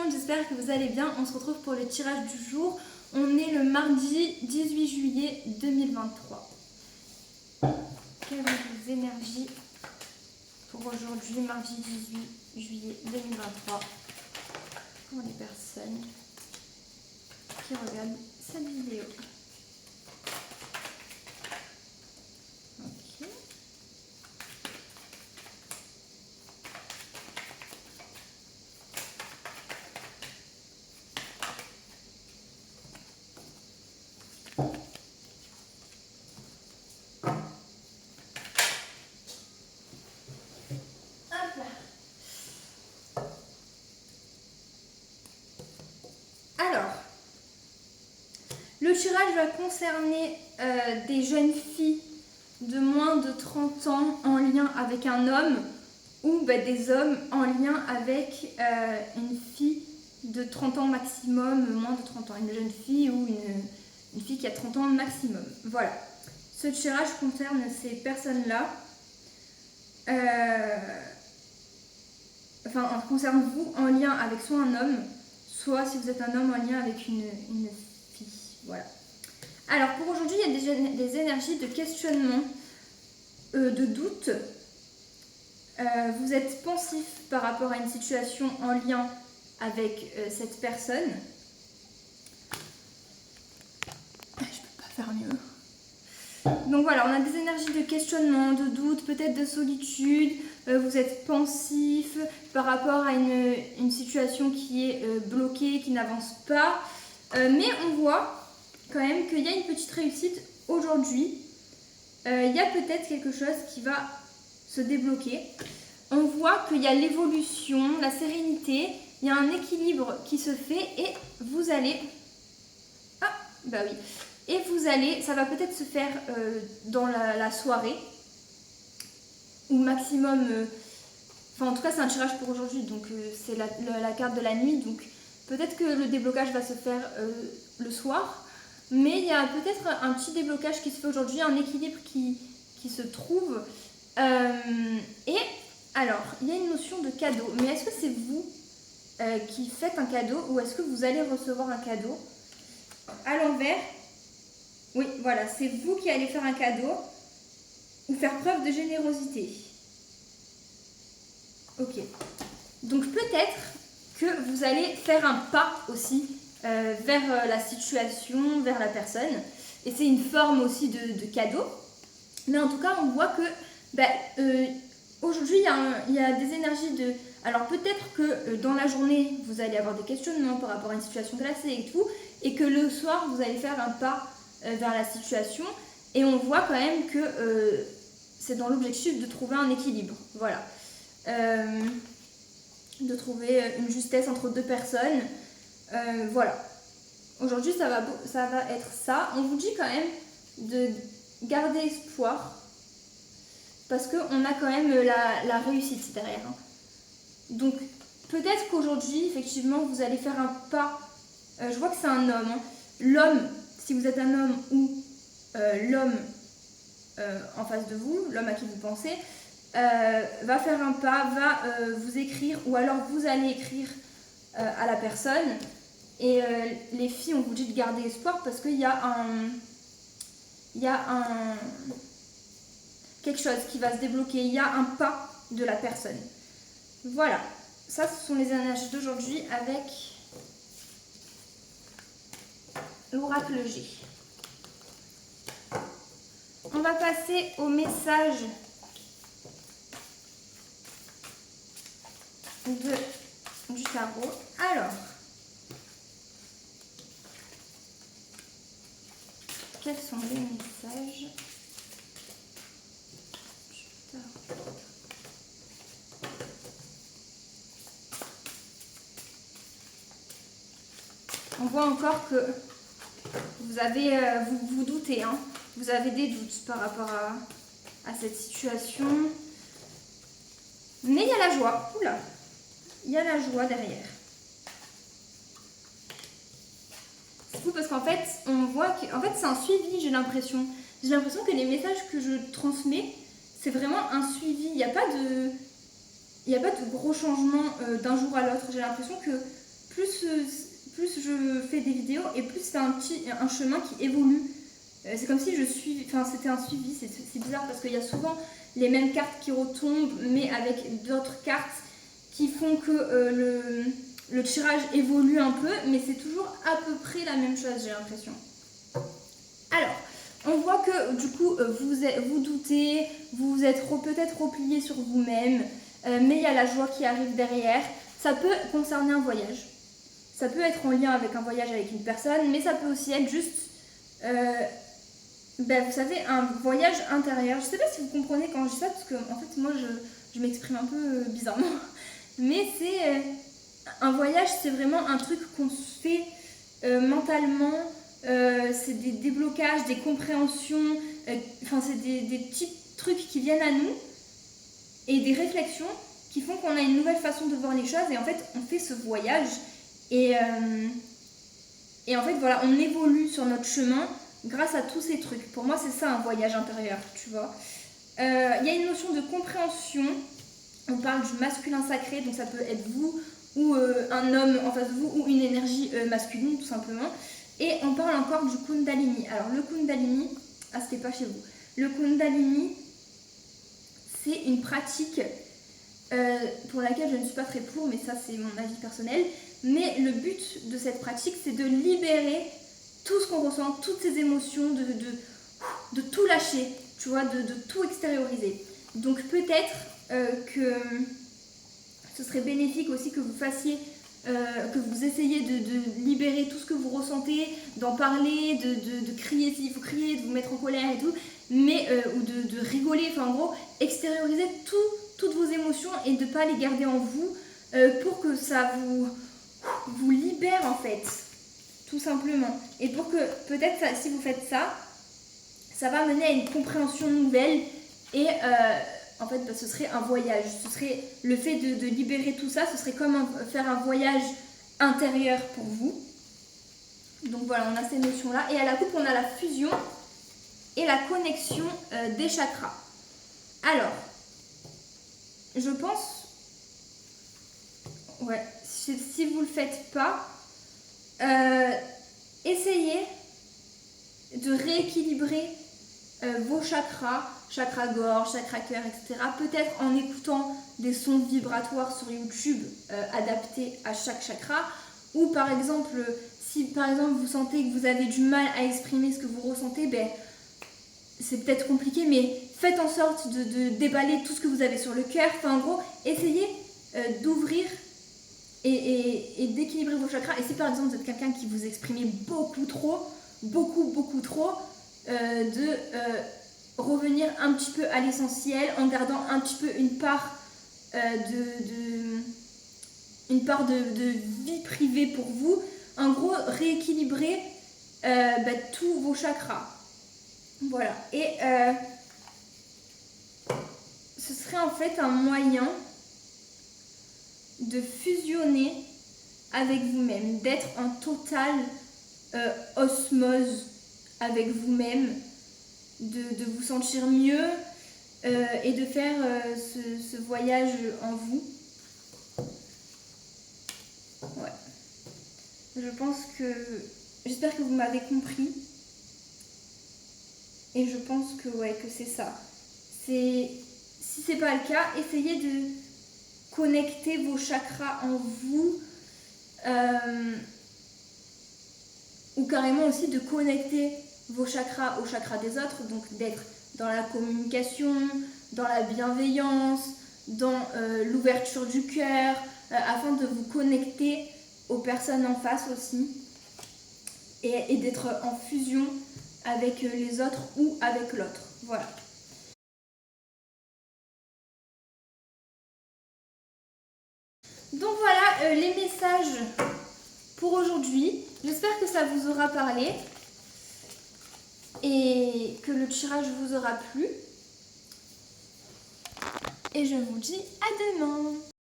monde, j'espère que vous allez bien. On se retrouve pour le tirage du jour. On est le mardi 18 juillet 2023. Quelles sont les énergies pour aujourd'hui, mardi 18 juillet 2023, pour les personnes qui regardent cette vidéo? Ok. Alors, le tirage va concerner des jeunes filles de moins de 30 ans en lien avec un homme ou des hommes en lien avec une fille de 30 ans maximum, moins de 30 ans, une jeune fille ou une fille qui a 30 ans maximum. Voilà, ce tirage concerne ces personnes-là. Enfin, concerne vous en lien avec soit un homme, soit si vous êtes un homme en lien avec une fille. Voilà. Alors pour aujourd'hui, il y a des énergies de questionnement, de doute. Vous êtes pensif par rapport à une situation en lien avec cette personne. Je peux pas faire mieux. Donc voilà, on a des énergies de questionnement, de doute, peut-être de solitude. Vous êtes pensif par rapport à une situation qui est bloquée, qui n'avance pas. Mais on voit quand même qu'il y a une petite réussite aujourd'hui. Il y a peut-être quelque chose qui va se débloquer. On voit qu'il y a l'évolution, la sérénité, il y a un équilibre qui se fait et vous allez... Ah, bah oui. Et vous allez, ça va peut-être se faire dans la soirée, ou maximum... Enfin, en tout cas, c'est un tirage pour aujourd'hui, donc c'est la carte de la nuit, donc peut-être que le déblocage va se faire le soir, mais il y a peut-être un petit déblocage qui se fait aujourd'hui, un équilibre qui se trouve. Et alors, il y a une notion de cadeau, mais est-ce que c'est vous qui faites un cadeau ou est-ce que vous allez recevoir un cadeau? À l'envers, oui, voilà, c'est vous qui allez faire un cadeau ou faire preuve de générosité. Ok, donc peut-être que vous allez faire un pas aussi vers la situation, vers la personne, et c'est une forme aussi de cadeau. Mais en tout cas, on voit que aujourd'hui, il y a des énergies de... Alors peut-être que dans la journée, vous allez avoir des questionnements par rapport à une situation classée et tout, et que le soir, vous allez faire un pas vers la situation, et on voit quand même que c'est dans l'objectif de trouver un équilibre. Voilà. De trouver une justesse entre deux personnes. Voilà. Aujourd'hui, ça va être ça. On vous dit quand même de garder espoir parce qu'on a quand même la réussite derrière. Hein. Donc, peut-être qu'aujourd'hui, effectivement, vous allez faire un pas. Je vois que c'est un homme. Hein. L'homme, si vous êtes un homme ou l'homme en face de vous, l'homme à qui vous pensez, va faire un pas, va vous écrire, ou alors vous allez écrire à la personne. Et les filles, on vous dit de garder espoir parce qu'il y a quelque chose qui va se débloquer, il y a un pas de la personne. Voilà, ça ce sont les énergies d'aujourd'hui avec l'oracle G. On va passer au message du tarot. Alors, quels sont les messages du tarot? On voit encore que vous doutez, hein. Vous avez des doutes par rapport à cette situation. Mais il y a la joie. Oula, il y a la joie derrière. C'est fou parce qu'en fait, on voit que c'est un suivi, j'ai l'impression. J'ai l'impression que les messages que je transmets, c'est vraiment un suivi. Il n'y a pas de gros changements d'un jour à l'autre. J'ai l'impression que plus je fais des vidéos et plus c'est un chemin qui évolue. C'est comme si c'était un suivi, c'est bizarre parce qu'il y a souvent les mêmes cartes qui retombent, mais avec d'autres cartes qui font que le tirage évolue un peu, mais c'est toujours à peu près la même chose, j'ai l'impression. Alors, on voit que du coup, vous doutez, vous vous êtes peut-être replié sur vous-même, mais il y a la joie qui arrive derrière. Ça peut concerner un voyage. Ça peut être en lien avec un voyage avec une personne, mais ça peut aussi être juste, vous savez, un voyage intérieur. Je ne sais pas si vous comprenez quand je dis ça, parce que en fait, moi, je m'exprime un peu bizarrement. Mais c'est un voyage, c'est vraiment un truc qu'on se fait mentalement. C'est des déblocages, des compréhensions, c'est des petits trucs qui viennent à nous et des réflexions qui font qu'on a une nouvelle façon de voir les choses et en fait on fait ce voyage et en fait voilà, on évolue sur notre chemin grâce à tous ces trucs. Pour moi c'est ça un voyage intérieur, tu vois. Il y a une notion de compréhension, on parle du masculin sacré, donc ça peut être vous ou un homme en face de vous ou une énergie masculine tout simplement. Et on parle encore du Kundalini. Alors le Kundalini, c'était pas chez vous. Le Kundalini, c'est une pratique pour laquelle je ne suis pas très pour, mais ça c'est mon avis personnel. Mais le but de cette pratique, c'est de libérer tout ce qu'on ressent, toutes ces émotions, de tout lâcher, tu vois, de tout extérioriser. Donc peut-être que ce serait bénéfique aussi que vous fassiez... que vous essayez de libérer tout ce que vous ressentez, d'en parler, de crier s'il faut crier, de vous mettre en colère et tout, mais ou de rigoler, enfin en gros, extérioriser toutes vos émotions et de ne pas les garder en vous pour que ça vous libère en fait, tout simplement. Et pour que peut-être si vous faites ça, ça va mener à une compréhension nouvelle et en fait, ce serait un voyage. Ce serait le fait de libérer tout ça, ce serait comme faire un voyage intérieur pour vous. Donc voilà, on a ces notions-là. Et à la coupe, on a la fusion et la connexion des chakras. Alors, je pense, ouais, si vous ne le faites pas, essayez de rééquilibrer vos chakras, chakra gorge, chakra cœur, etc. Peut-être en écoutant des sons vibratoires sur YouTube adaptés à chaque chakra. Ou par exemple, si par exemple vous sentez que vous avez du mal à exprimer ce que vous ressentez, c'est peut-être compliqué, mais faites en sorte de déballer tout ce que vous avez sur le cœur. Enfin en gros, essayez d'ouvrir et d'équilibrer vos chakras. Et si par exemple vous êtes quelqu'un qui vous exprimez beaucoup trop, revenir un petit peu à l'essentiel en gardant un petit peu une part de vie privée pour vous. En gros, rééquilibrer tous vos chakras. Voilà. Et ce serait en fait un moyen de fusionner avec vous-même, d'être en totale osmose avec vous-même, de vous sentir mieux et de faire ce voyage en vous. Ouais. Je pense que... J'espère que vous m'avez compris. Et je pense que c'est ça. Si c'est pas le cas, essayez de connecter vos chakras en vous. Ou carrément aussi de connecter vos chakras aux chakras des autres, donc d'être dans la communication, dans la bienveillance, dans l'ouverture du cœur, afin de vous connecter aux personnes en face aussi et d'être en fusion avec les autres ou avec l'autre. Voilà. Donc voilà les messages pour aujourd'hui. J'espère que ça vous aura parlé et que le tirage vous aura plu. Et je vous dis à demain.